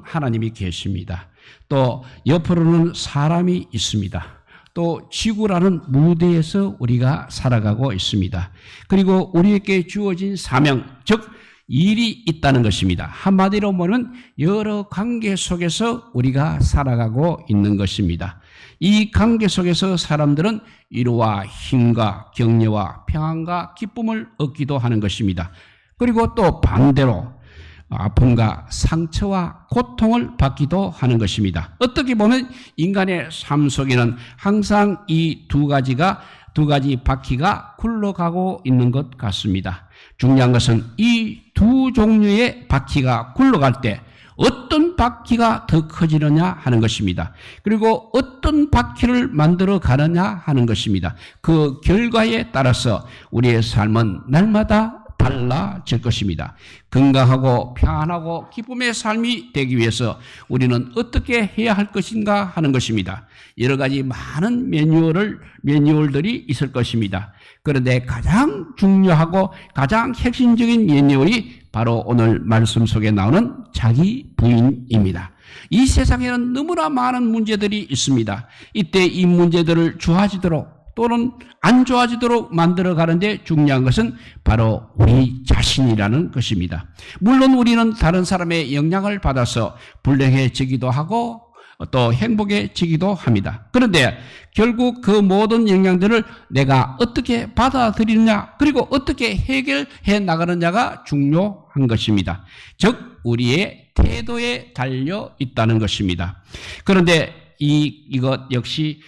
하나님이 계십니다. 또 옆으로는 사람이 있습니다. 또 지구라는 무대에서 우리가 살아가고 있습니다. 그리고 우리에게 주어진 사명, 즉 일이 있다는 것입니다. 한마디로 보면 여러 관계 속에서 우리가 살아가고 있는 것입니다. 이 관계 속에서 사람들은 위로와 힘과 격려와 평안과 기쁨을 얻기도 하는 것입니다. 그리고 또 반대로 아픔과 상처와 고통을 받기도 하는 것입니다. 어떻게 보면 인간의 삶 속에는 항상 이 두 가지 바퀴가 굴러가고 있는 것 같습니다. 중요한 것은 이 두 종류의 바퀴가 굴러갈 때 어떤 바퀴가 더 커지느냐 하는 것입니다. 그리고 어떤 바퀴를 만들어 가느냐 하는 것입니다. 그 결과에 따라서 우리의 삶은 날마다 달라질 것입니다. 건강하고 평안하고 기쁨의 삶이 되기 위해서 우리는 어떻게 해야 할 것인가 하는 것입니다. 여러 가지 많은 매뉴얼들이 있을 것입니다. 그런데 가장 중요하고 가장 핵심적인 매뉴얼이 바로 오늘 말씀 속에 나오는 자기 부인입니다. 이 세상에는 너무나 많은 문제들이 있습니다. 이때 이 문제들을 좋아지도록 또는 안 좋아지도록 만들어 가는데 중요한 것은 바로 우리 자신이라는 것입니다. 물론 우리는 다른 사람의 영향을 받아서 불행해지기도 하고 또 행복해지기도 합니다. 그런데 결국 그 모든 영향들을 내가 어떻게 받아들이느냐 그리고 어떻게 해결해 나가느냐가 중요한 것입니다. 즉 우리의 태도에 달려 있다는 것입니다. 그런데 이것 역시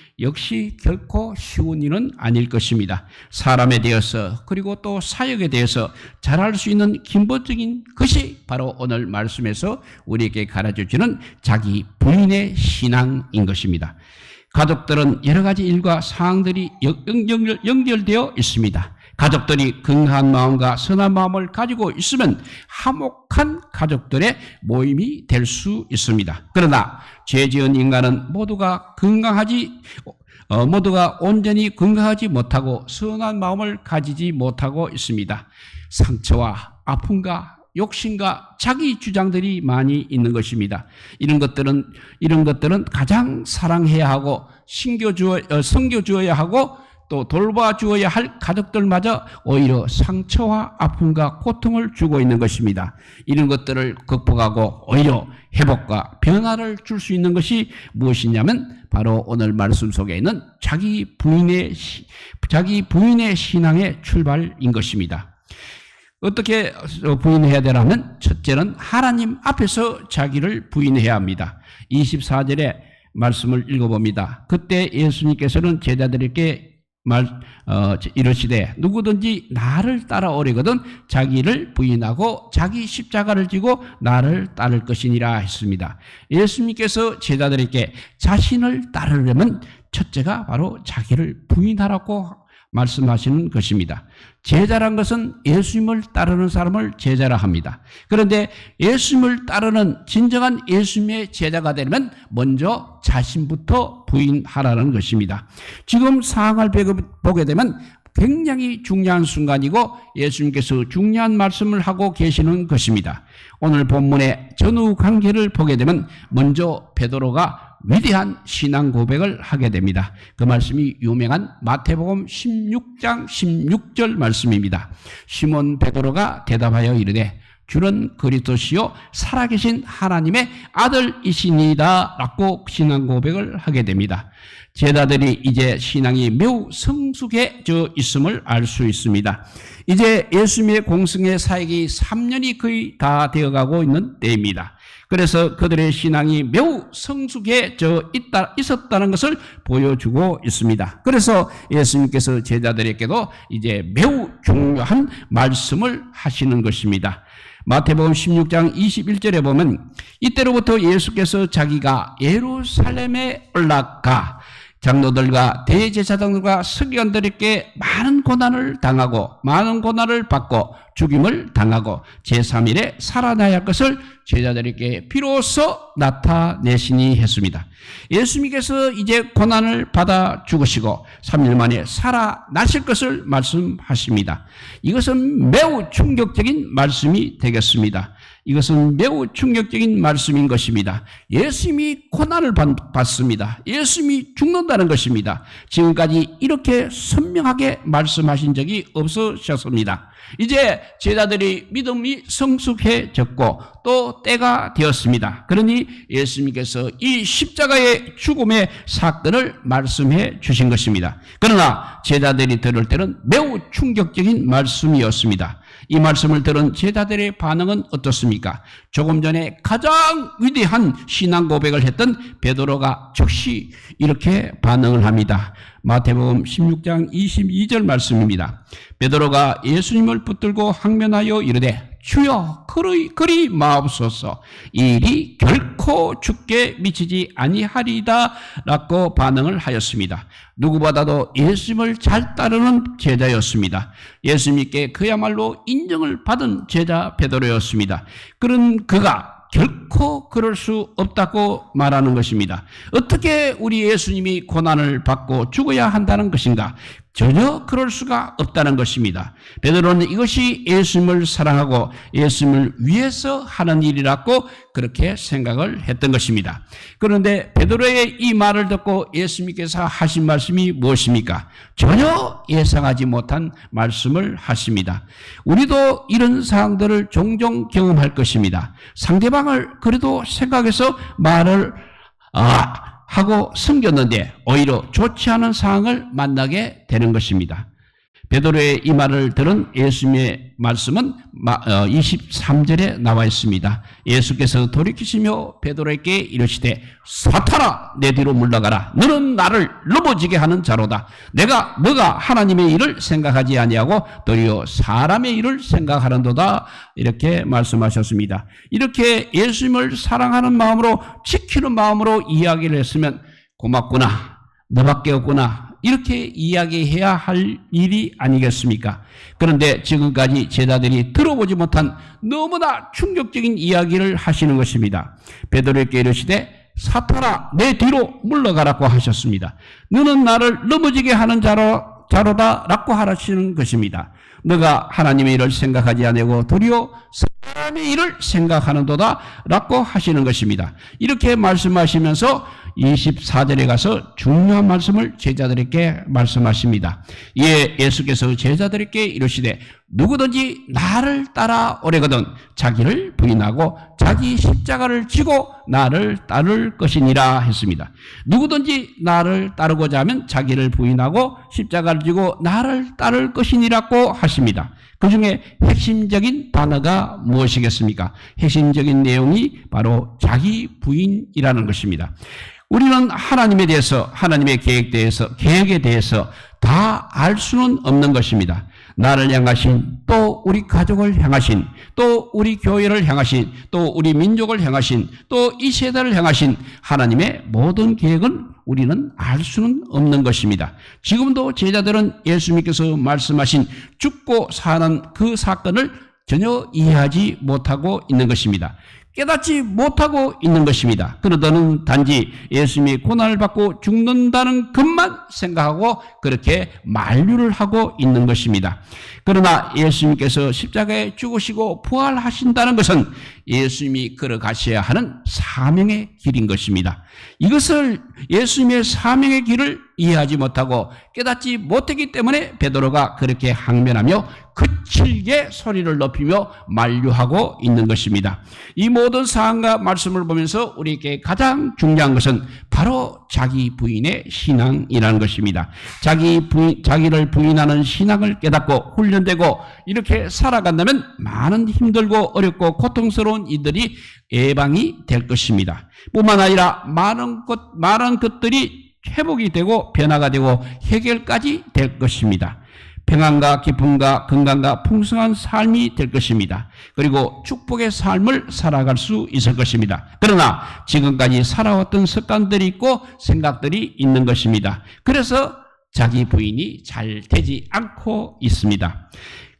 결코 쉬운 일은 아닐 것입니다. 사람에 대해서 그리고 또 사역에 대해서 잘할 수 있는 근본적인 것이 바로 오늘 말씀에서 우리에게 가르쳐주는 자기 부인의 신앙인 것입니다. 가족들은 여러 가지 일과 상황들이 연결되어 있습니다. 가족들이 건강한 마음과 선한 마음을 가지고 있으면 화목한 가족들의 모임이 될 수 있습니다. 그러나 죄 지은 인간은 모두가 온전히 건강하지 못하고 선한 마음을 가지지 못하고 있습니다. 상처와 아픔과 욕심과 자기 주장들이 많이 있는 것입니다. 이런 것들은 가장 사랑해야 하고 섬겨주어야 하고 또 돌봐주어야 할 가족들마저 오히려 상처와 아픔과 고통을 주고 있는 것입니다. 이런 것들을 극복하고 오히려 회복과 변화를 줄 수 있는 것이 무엇이냐면 바로 오늘 말씀 속에 있는 자기 부인의 신앙의 출발인 것입니다. 어떻게 부인해야 되냐면 첫째는 하나님 앞에서 자기를 부인해야 합니다. 24절에 말씀을 읽어봅니다. 그때 예수님께서는 제자들에게 이르시되 누구든지 나를 따라오려거든 자기를 부인하고 자기 십자가를 지고 나를 따를 것이니라 했습니다. 예수님께서 제자들에게 자신을 따르려면 첫째가 바로 자기를 부인하라고 말씀하시는 것입니다. 제자란 것은 예수님을 따르는 사람을 제자라 합니다. 그런데 예수님을 따르는 진정한 예수님의 제자가 되려면 먼저 자신부터 부인하라는 것입니다. 지금 상황을 보게 되면 굉장히 중요한 순간이고 예수님께서 중요한 말씀을 하고 계시는 것입니다. 오늘 본문의 전후 관계를 보게 되면 먼저 베드로가 위대한 신앙 고백을 하게 됩니다. 그 말씀이 유명한 마태복음 16장 16절 말씀입니다. 시몬 베드로가 대답하여 이르되 주는 그리스도시요 살아계신 하나님의 아들이시니이다 라고 신앙 고백을 하게 됩니다. 제자들이 이제 신앙이 매우 성숙해져 있음을 알 수 있습니다. 이제 예수님의 공생의 사역이 3년이 거의 다 되어가고 있는 때입니다. 그래서 그들의 신앙이 매우 성숙해져 있었다는 것을 보여주고 있습니다. 그래서 예수님께서 제자들에게도 이제 매우 중요한 말씀을 하시는 것입니다. 마태복음 16장 21절에 보면 이때로부터 예수께서 자기가 예루살렘에 올라가 장로들과 대제사장들과 서기관들에게 많은 고난을 당하고 많은 고난을 받고 죽임을 당하고 제3일에 살아나야 할 것을 제자들에게 비로소 나타내시니 했습니다. 예수님께서 이제 고난을 받아 죽으시고 3일 만에 살아나실 것을 말씀하십니다. 이것은 매우 충격적인 말씀이 되겠습니다. 이것은 매우 충격적인 말씀인 것입니다. 예수님이 고난을 받습니다. 예수님이 죽는다는 것입니다. 지금까지 이렇게 선명하게 말씀하신 적이 없으셨습니다. 이제 제자들이 믿음이 성숙해졌고 또 때가 되었습니다. 그러니 예수님께서 이 십자가의 죽음의 사건을 말씀해 주신 것입니다. 그러나 제자들이 들을 때는 매우 충격적인 말씀이었습니다. 이 말씀을 들은 제자들의 반응은 어떻습니까? 조금 전에 가장 위대한 신앙 고백을 했던 베드로가 즉시 이렇게 반응을 합니다. 마태복음 16장 22절 말씀입니다. 베드로가 예수님을 붙들고 항면하여 이르되 주여 그리 마옵소서 이 일이 결코 죽게 미치지 아니하리이다 라고 반응을 하였습니다. 누구보다도 예수님을 잘 따르는 제자였습니다. 예수님께 그야말로 인정을 받은 제자 베드로였습니다. 그런 그가 결코 그럴 수 없다고 말하는 것입니다. 어떻게 우리 예수님이 고난을 받고 죽어야 한다는 것인가? 전혀 그럴 수가 없다는 것입니다. 베드로는 이것이 예수님을 사랑하고 예수님을 위해서 하는 일이라고 그렇게 생각을 했던 것입니다. 그런데 베드로의 이 말을 듣고 예수님께서 하신 말씀이 무엇입니까? 전혀 예상하지 못한 말씀을 하십니다. 우리도 이런 상황들을 종종 경험할 것입니다. 상대방을 그래도 생각해서 말을 하고 숨겼는데 오히려 좋지 않은 상황을 만나게 되는 것입니다. 베드로의 이 말을 들은 예수님의 말씀은 23절에 나와 있습니다. 예수께서 돌이키시며 베드로에게 이르시되 사탄아 내 뒤로 물러가라. 너는 나를 넘어지게 하는 자로다. 너가 하나님의 일을 생각하지 아니하고 도리어 사람의 일을 생각하는도다. 이렇게 말씀하셨습니다. 이렇게 예수님을 사랑하는 마음으로 지키는 마음으로 이야기를 했으면 고맙구나. 너밖에 없구나. 이렇게 이야기해야 할 일이 아니겠습니까? 그런데 지금까지 제자들이 들어보지 못한 너무나 충격적인 이야기를 하시는 것입니다. 베드로에게 이르시되 사탄아 내 뒤로 물러가라고 하셨습니다. 너는 나를 넘어지게 하는 자로다 라고 하시는 것입니다. 너가 하나님의 일을 생각하지 아니하고 도리어 사람의 일을 생각하는도다 라고 하시는 것입니다. 이렇게 말씀하시면서 24절에 가서 중요한 말씀을 제자들에게 말씀하십니다. 이에 예수께서 제자들에게 이르시되 누구든지 나를 따라오려거든 자기를 부인하고 자기 십자가를 지고 나를 따를 것이니라 했습니다. 누구든지 나를 따르고자 하면 자기를 부인하고 십자가를 지고 나를 따를 것이니라고 하십니다. 그 중에 핵심적인 단어가 무엇이겠습니까? 핵심적인 내용이 바로 자기 부인이라는 것입니다. 우리는 하나님에 대해서, 하나님의 계획에 대해서 다 알 수는 없는 것입니다. 나를 향하신, 또 우리 가족을 향하신, 또 우리 교회를 향하신, 또 우리 민족을 향하신, 또 이 세대를 향하신 하나님의 모든 계획은 우리는 알 수는 없는 것입니다. 지금도 제자들은 예수님께서 말씀하신 죽고 사는 그 사건을 전혀 이해하지 못하고 있는 것입니다. 깨닫지 못하고 있는 것입니다. 그러더는 단지 예수님이 고난을 받고 죽는다는 것만 생각하고 그렇게 만류를 하고 있는 것입니다. 그러나 예수님께서 십자가에 죽으시고 부활하신다는 것은 예수님이 걸어가셔야 하는 사명의 길인 것입니다. 이것을 예수님의 사명의 길을 이해하지 못하고 깨닫지 못했기 때문에 베드로가 그렇게 항변하며 거칠게 소리를 높이며 만류하고 있는 것입니다. 이 모든 사항과 말씀을 보면서 우리에게 가장 중요한 것은 바로 자기 부인의 신앙이라는 것입니다. 자기를 부인하는 신앙을 깨닫고 훈련되고 이렇게 살아간다면 많은 힘들고 어렵고 고통스러운 이들이 예방이 될 것입니다. 뿐만 아니라 많은 것들이 회복이 되고 변화가 되고 해결까지 될 것입니다. 평안과 기쁨과 건강과 풍성한 삶이 될 것입니다. 그리고 축복의 삶을 살아갈 수 있을 것입니다. 그러나 지금까지 살아왔던 습관들이 있고 생각들이 있는 것입니다. 그래서 자기 부인이 잘 되지 않고 있습니다.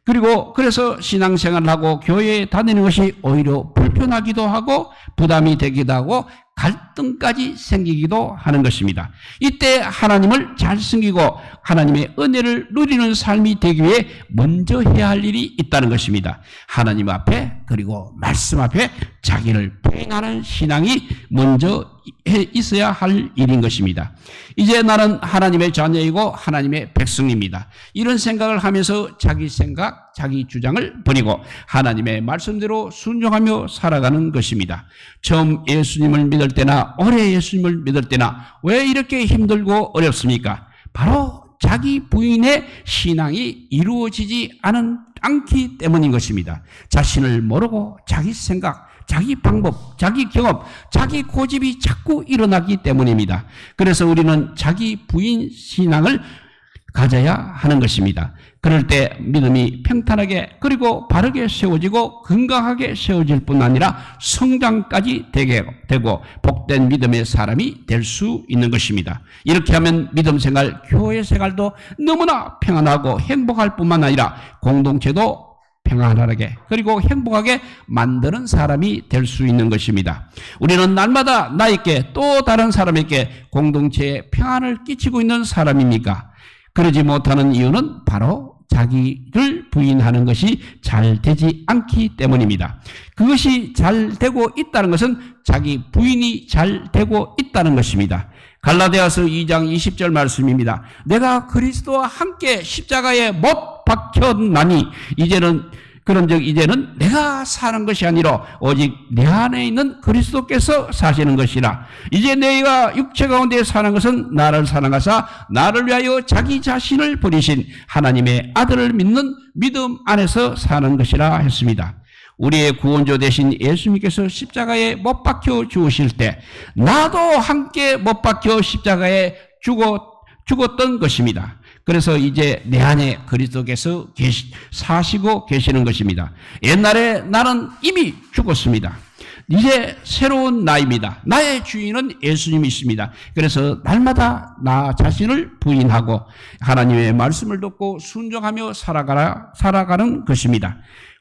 그리고 그래서 신앙생활을 하고 교회에 다니는 것이 오히려 불편하기도 하고 부담이 되기도 하고 갈등까지 생기기도 하는 것입니다. 이때 하나님을 잘 섬기고 하나님의 은혜를 누리는 삶이 되기 위해 먼저 해야 할 일이 있다는 것입니다. 하나님 앞에 그리고 말씀 앞에 자기를 부인하는 신앙이 먼저 있어야 할 일인 것입니다. 이제 나는 하나님의 자녀이고 하나님의 백성입니다. 이런 생각을 하면서 자기 생각, 자기 주장을 버리고 하나님의 말씀대로 순종하며 살아가는 것입니다. 처음 예수님을 믿을 때나 오래 예수님을 믿을 때나 왜 이렇게 힘들고 어렵습니까? 바로 자기 부인의 신앙이 이루어지지 않기 때문인 것입니다. 자신을 모르고 자기 생각, 자기 방법, 자기 경험, 자기 고집이 자꾸 일어나기 때문입니다. 그래서 우리는 자기 부인 신앙을 가져야 하는 것입니다. 그럴 때 믿음이 평탄하게 그리고 바르게 세워지고 건강하게 세워질 뿐 아니라 성장까지 되게 되고 복된 믿음의 사람이 될 수 있는 것입니다. 이렇게 하면 믿음 생활, 교회 생활도 너무나 평안하고 행복할 뿐만 아니라 공동체도 평안하게 그리고 행복하게 만드는 사람이 될 수 있는 것입니다. 우리는 날마다 나에게 또 다른 사람에게 공동체에 평안을 끼치고 있는 사람입니까? 그러지 못하는 이유는 바로 자기를 부인하는 것이 잘 되지 않기 때문입니다. 그것이 잘 되고 있다는 것은 자기 부인이 잘 되고 있다는 것입니다. 갈라디아서 2장 20절 말씀입니다. 내가 그리스도와 함께 십자가에 못 박혔나니 그런즉 이제는 내가 사는 것이 아니라 오직 내 안에 있는 그리스도께서 사시는 것이라. 이제 내가 육체 가운데 사는 것은 나를 사랑하사 나를 위하여 자기 자신을 버리신 하나님의 아들을 믿는 믿음 안에서 사는 것이라 했습니다. 우리의 구원조 되신 예수님께서 십자가에 못 박혀 죽으실 때 나도 함께 못 박혀 십자가에 죽었던 것입니다. 그래서 이제 내 안에 그리스도께서 사시고 계시는 것입니다. 옛날에 나는 이미 죽었습니다. 이제 새로운 나입니다. 나의 주인은 예수님이십니다. 그래서 날마다 나 자신을 부인하고 하나님의 말씀을 듣고 순종하며 살아가는 것입니다.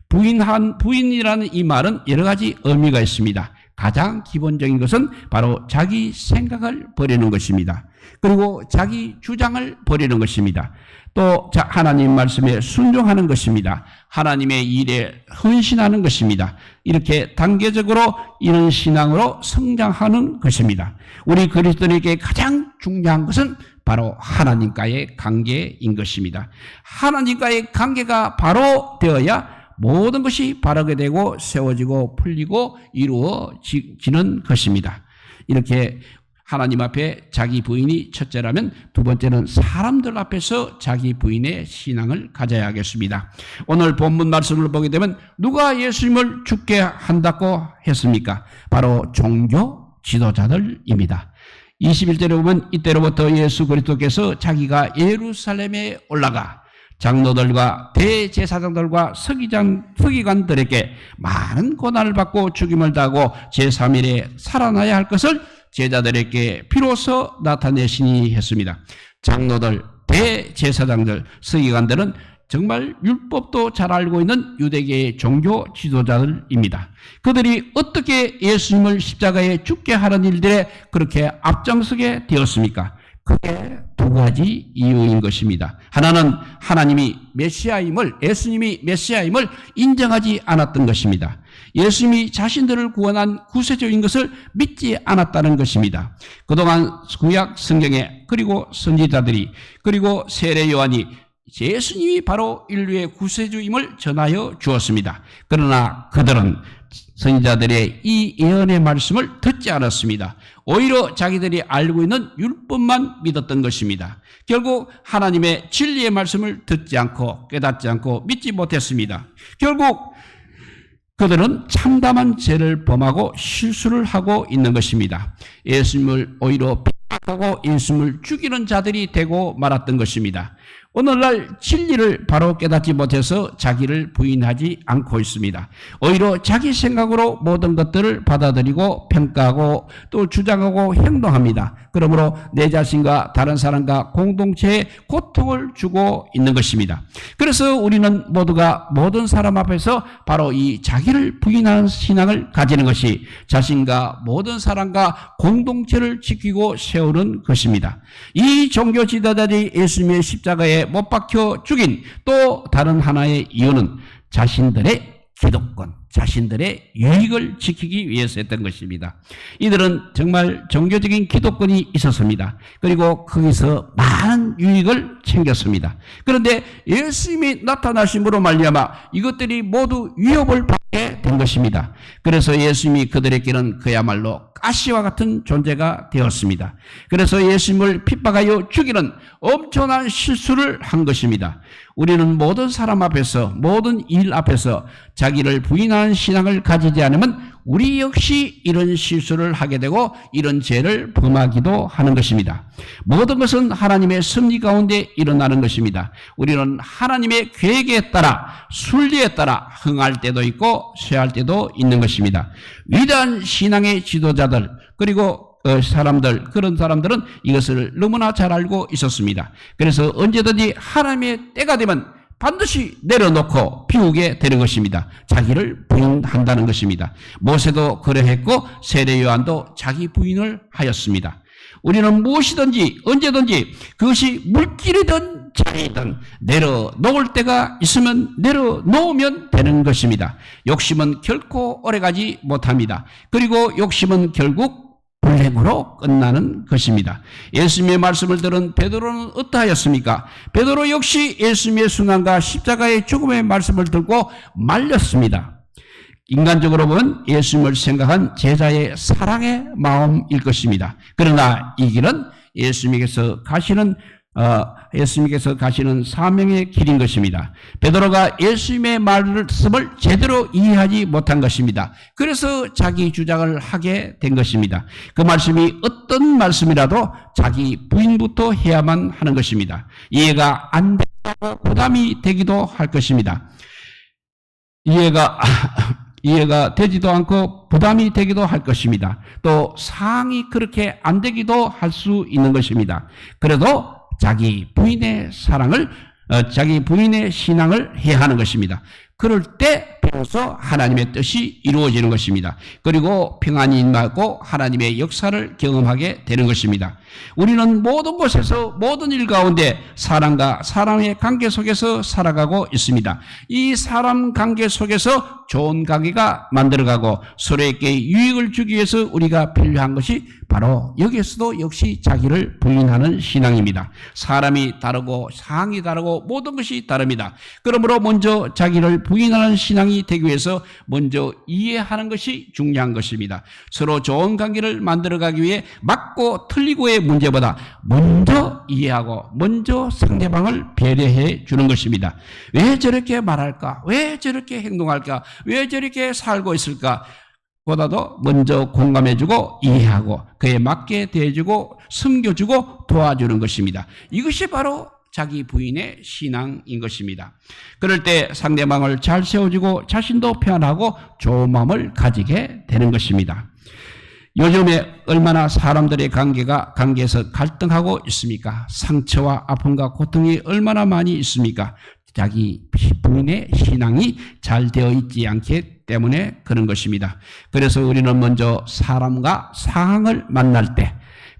부인이라는 이 말은 여러 가지 의미가 있습니다. 가장 기본적인 것은 바로 자기 생각을 버리는 것입니다. 그리고 자기 주장을 버리는 것입니다. 또 하나님 말씀에 순종하는 것입니다. 하나님의 일에 헌신하는 것입니다. 이렇게 단계적으로 이런 신앙으로 성장하는 것입니다. 우리 그리스도인에게 가장 중요한 것은 바로 하나님과의 관계인 것입니다. 하나님과의 관계가 바로 되어야 모든 것이 바르게 되고 세워지고 풀리고 이루어지는 것입니다. 이렇게 하나님 앞에 자기 부인이 첫째라면 두 번째는 사람들 앞에서 자기 부인의 신앙을 가져야 하겠습니다. 오늘 본문 말씀을 보게 되면 누가 예수님을 죽게 한다고 했습니까? 바로 종교 지도자들입니다. 21절에 보면 이때로부터 예수 그리스도께서 자기가 예루살렘에 올라가 장로들과 대제사장들과 서기관들에게 많은 고난을 받고 죽임을 당하고 제3일에 살아나야 할 것을 제자들에게 비로소 나타내시니 했습니다. 장로들, 대제사장들, 서기관들은 정말 율법도 잘 알고 있는 유대계의 종교 지도자들입니다. 그들이 어떻게 예수님을 십자가에 죽게 하는 일들에 그렇게 앞장서게 되었습니까? 그게 두 가지 이유인 것입니다. 하나는 하나님이 메시아임을, 예수님이 메시아임을 인정하지 않았던 것입니다. 예수님이 자신들을 구원한 구세주인 것을 믿지 않았다는 것입니다. 그동안 구약 성경에 그리고 선지자들이 그리고 세례 요한이 예수님이 바로 인류의 구세주임을 전하여 주었습니다. 그러나 그들은 선지자들의 이 예언의 말씀을 듣지 않았습니다. 오히려 자기들이 알고 있는 율법만 믿었던 것입니다. 결국 하나님의 진리의 말씀을 듣지 않고 깨닫지 않고 믿지 못했습니다. 결국 그들은 참담한 죄를 범하고 실수를 하고 있는 것입니다. 예수님을 오히려 핍박하고 예수님을 죽이는 자들이 되고 말았던 것입니다. 오늘날 진리를 바로 깨닫지 못해서 자기를 부인하지 않고 있습니다. 오히려 자기 생각으로 모든 것들을 받아들이고 평가하고 또 주장하고 행동합니다. 그러므로 내 자신과 다른 사람과 공동체에 고통을 주고 있는 것입니다. 그래서 우리는 모두가 모든 사람 앞에서 바로 이 자기를 부인하는 신앙을 가지는 것이 자신과 모든 사람과 공동체를 지키고 세우는 것입니다. 이 종교 지도자들이 예수님의 십자가에 못 박혀 죽인 또 다른 하나의 이유는 자신들의 기득권, 자신들의 유익을 지키기 위해서였던 것입니다. 이들은 정말 종교적인 기득권이 있었습니다. 그리고 거기서 많은 유익을 챙겼습니다. 그런데 예수님이 나타나심으로 말미암아 이것들이 모두 위협을 받게 된 것입니다. 그래서 예수님이 그들에게는 그야말로 가시와 같은 존재가 되었습니다. 그래서 예수님을 핍박하여 죽이는 엄청난 실수를 한 것입니다. 우리는 모든 사람 앞에서, 모든 일 앞에서 자기를 부인하는 신앙을 가지지 않으면 우리 역시 이런 실수를 하게 되고 이런 죄를 범하기도 하는 것입니다. 모든 것은 하나님의 섭리 가운데 일어나는 것입니다. 우리는 하나님의 계획에 따라, 순리에 따라 흥할 때도 있고 쇠할 때도 있는 것입니다. 위대한 신앙의 지도자들, 그리고 그런 사람들은 이것을 너무나 잘 알고 있었습니다. 그래서 언제든지 하나님의 때가 되면 반드시 내려놓고 비우게 되는 것입니다. 자기를 부인한다는 것입니다. 모세도 그러했고 세례 요한도 자기 부인을 하였습니다. 우리는 무엇이든지 언제든지 그것이 물질이든 자이든 내려놓을 때가 있으면 내려놓으면 되는 것입니다. 욕심은 결코 오래가지 못합니다. 그리고 욕심은 결국 불행으로 끝나는 것입니다. 예수님의 말씀을 들은 베드로는 어떠하였습니까? 베드로 역시 예수님의 순환과 십자가의 죽음의 말씀을 듣고 말렸습니다. 인간적으로 보면 예수님을 생각한 제자의 사랑의 마음일 것입니다. 그러나 이 길은 예수님께서 가시는 사명의 길인 것입니다. 베드로가 예수님의 말씀을 제대로 이해하지 못한 것입니다. 그래서 자기 주장을 하게 된 것입니다. 그 말씀이 어떤 말씀이라도 자기 부인부터 해야만 하는 것입니다. 이해가 안 되고 부담이 되기도 할 것입니다. 이해가 되지도 않고 부담이 되기도 할 것입니다. 또 상황이 그렇게 안 되기도 할 수 있는 것입니다. 그래도 자기 부인의 신앙을 해야 하는 것입니다. 그럴 때 비로소 하나님의 뜻이 이루어지는 것입니다. 그리고 평안이 임하고 하나님의 역사를 경험하게 되는 것입니다. 우리는 모든 곳에서 모든 일 가운데 사람과 사람의 관계 속에서 살아가고 있습니다. 이 사람 관계 속에서 좋은 관계가 만들어가고 서로에게 유익을 주기 위해서 우리가 필요한 것이 바로 여기에서도 역시 자기를 부인하는 신앙입니다. 사람이 다르고 상황이 다르고 모든 것이 다릅니다. 그러므로 먼저 자기를 부인하는 신앙이 되기 위해서 먼저 이해하는 것이 중요한 것입니다. 서로 좋은 관계를 만들어가기 위해 맞고 틀리고의 문제보다 먼저 이해하고 먼저 상대방을 배려해 주는 것입니다. 왜 저렇게 말할까? 왜 저렇게 행동할까? 왜 저렇게 살고 있을까? 보다도 먼저 공감해주고 이해하고 그에 맞게 대해주고 섬겨주고 도와주는 것입니다. 이것이 바로 자기 부인의 신앙인 것입니다. 그럴 때 상대방을 잘 세워주고 자신도 편하고 좋은 마음을 가지게 되는 것입니다. 요즘에 얼마나 사람들의 관계에서 갈등하고 있습니까? 상처와 아픔과 고통이 얼마나 많이 있습니까? 자기 부인의 신앙이 잘 되어 있지 않기 때문에 그런 것입니다. 그래서 우리는 먼저 사람과 상황을 만날 때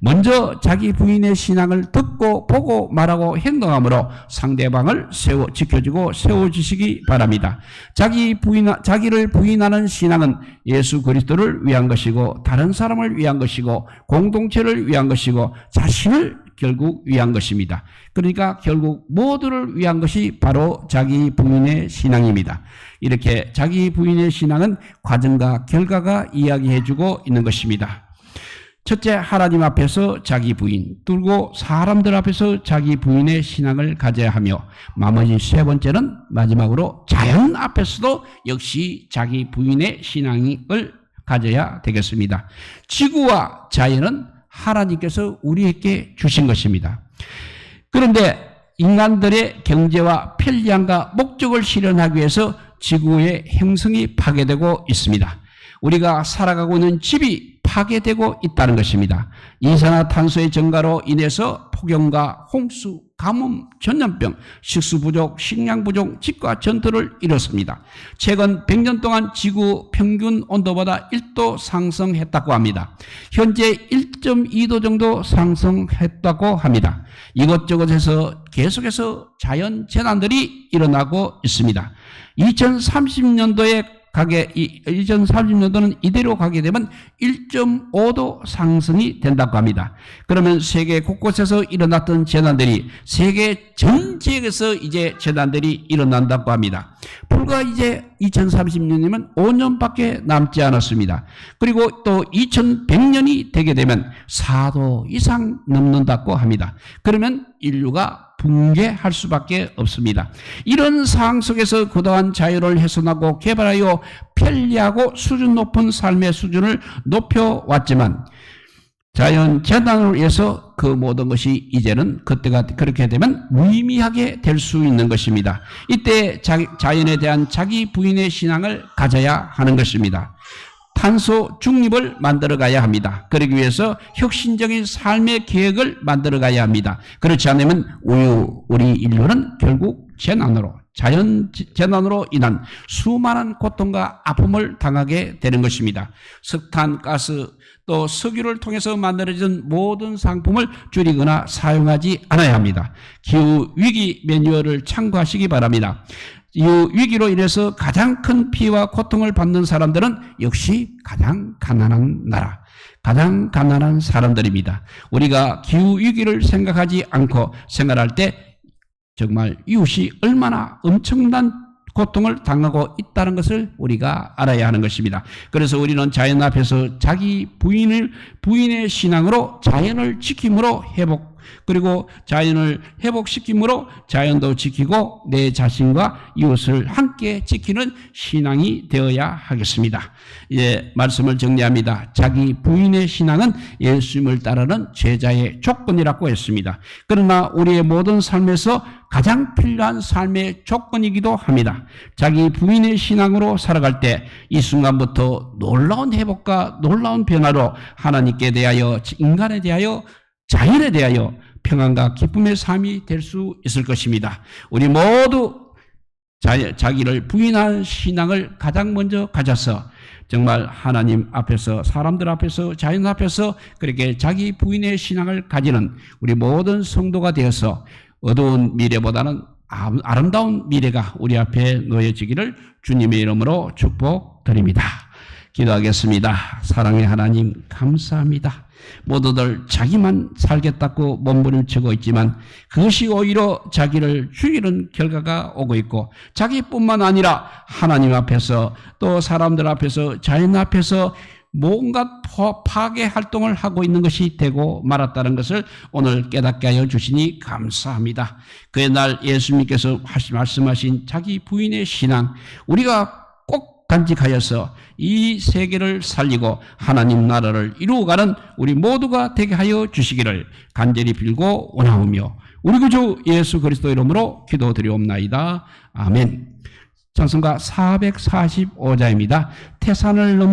먼저 자기 부인의 신앙을 듣고 보고 말하고 행동함으로 상대방을 지켜주고 세워주시기 바랍니다. 자기를 부인하는 신앙은 예수 그리스도를 위한 것이고 다른 사람을 위한 것이고 공동체를 위한 것이고 자신을 결국 위한 것입니다. 그러니까 결국 모두를 위한 것이 바로 자기 부인의 신앙입니다. 이렇게 자기 부인의 신앙은 과정과 결과가 이야기해주고 있는 것입니다. 첫째, 하나님 앞에서 자기 부인, 그리고 사람들 앞에서 자기 부인의 신앙을 가져야 하며 나머지 세 번째는 마지막으로 자연 앞에서도 역시 자기 부인의 신앙을 가져야 되겠습니다. 지구와 자연은 하나님께서 우리에게 주신 것입니다. 그런데 인간들의 경제와 편리함과 목적을 실현하기 위해서 지구의 행성이 파괴되고 있습니다. 우리가 살아가고 있는 집이 파괴되고 있다는 것입니다. 이산화탄소의 증가로 인해서 폭염과 홍수, 가뭄, 전염병, 식수 부족, 식량 부족, 집과 전투를 일었습니다. 최근 100년 동안 지구 평균 온도보다 1도 상승했다고 합니다. 현재 1.2도 정도 상승했다고 합니다. 이것저것에서 계속해서 자연 재난들이 일어나고 있습니다. 2030년도는 이대로 가게 되면 1.5도 상승이 된다고 합니다. 그러면 세계 곳곳에서 일어났던 재난들이 세계 전 지역에서 이제 재난들이 일어난다고 합니다. 불과 이제 2030년이면 5년밖에 남지 않았습니다. 그리고 또 2100년이 되게 되면 4도 이상 넘는다고 합니다. 그러면 인류가 붕괴할 수밖에 없습니다. 이런 상황 속에서 그동안 자연을 훼손하고 개발하여 편리하고 수준 높은 삶의 수준을 높여왔지만 자연 재난으로 인해서 그 모든 것이 이제는 그때가 그렇게 되면 무의미하게 될 수 있는 것입니다. 이때 자연에 대한 자기 부인의 신앙을 가져야 하는 것입니다. 탄소 중립을 만들어 가야 합니다. 그러기 위해서 혁신적인 삶의 계획을 만들어 가야 합니다. 그렇지 않으면 우리 인류는 결국 자연 재난으로 인한 수많은 고통과 아픔을 당하게 되는 것입니다. 석탄, 가스, 또 석유를 통해서 만들어진 모든 상품을 줄이거나 사용하지 않아야 합니다. 기후위기 매뉴얼을 참고하시기 바랍니다. 이 위기로 인해서 가장 큰 피해와 고통을 받는 사람들은 역시 가장 가난한 나라, 가장 가난한 사람들입니다. 우리가 기후위기를 생각하지 않고 생활할 때 정말 이웃이 얼마나 엄청난 고통을 당하고 있다는 것을 우리가 알아야 하는 것입니다. 그래서 우리는 자연 앞에서 자기 부인의 신앙으로 자연을 지킴으로 그리고 자연을 회복시킴으로 자연도 지키고 내 자신과 이웃을 함께 지키는 신앙이 되어야 하겠습니다. 이제 말씀을 정리합니다. 자기 부인의 신앙은 예수님을 따르는 제자의 조건이라고 했습니다. 그러나 우리의 모든 삶에서 가장 필요한 삶의 조건이기도 합니다. 자기 부인의 신앙으로 살아갈 때 이 순간부터 놀라운 회복과 놀라운 변화로 하나님께 대하여, 인간에 대하여, 자연에 대하여 평안과 기쁨의 삶이 될 수 있을 것입니다. 우리 모두 자기를 부인한 신앙을 가장 먼저 가져서 정말 하나님 앞에서, 사람들 앞에서, 자연 앞에서 그렇게 자기 부인의 신앙을 가지는 우리 모든 성도가 되어서 어두운 미래보다는 아름다운 미래가 우리 앞에 놓여지기를 주님의 이름으로 축복드립니다. 기도하겠습니다. 사랑의 하나님, 감사합니다. 모두들 자기만 살겠다고 몸부림치고 있지만 그것이 오히려 자기를 죽이는 결과가 오고 있고, 자기뿐만 아니라 하나님 앞에서, 또 사람들 앞에서, 자연 앞에서 뭔가 파괴 활동을 하고 있는 것이 되고 말았다는 것을 오늘 깨닫게 하여 주시니 감사합니다. 그의 날 예수님께서 말씀하신 자기 부인의 신앙, 우리가 꼭 간직하여서 이 세계를 살리고 하나님 나라를 이루어가는 우리 모두가 되게 하여 주시기를 간절히 빌고 원하오며 우리 구주 예수 그리스도 이름으로 기도드리옵나이다. 아멘. 찬송가 445자입니다. 태산을 넘어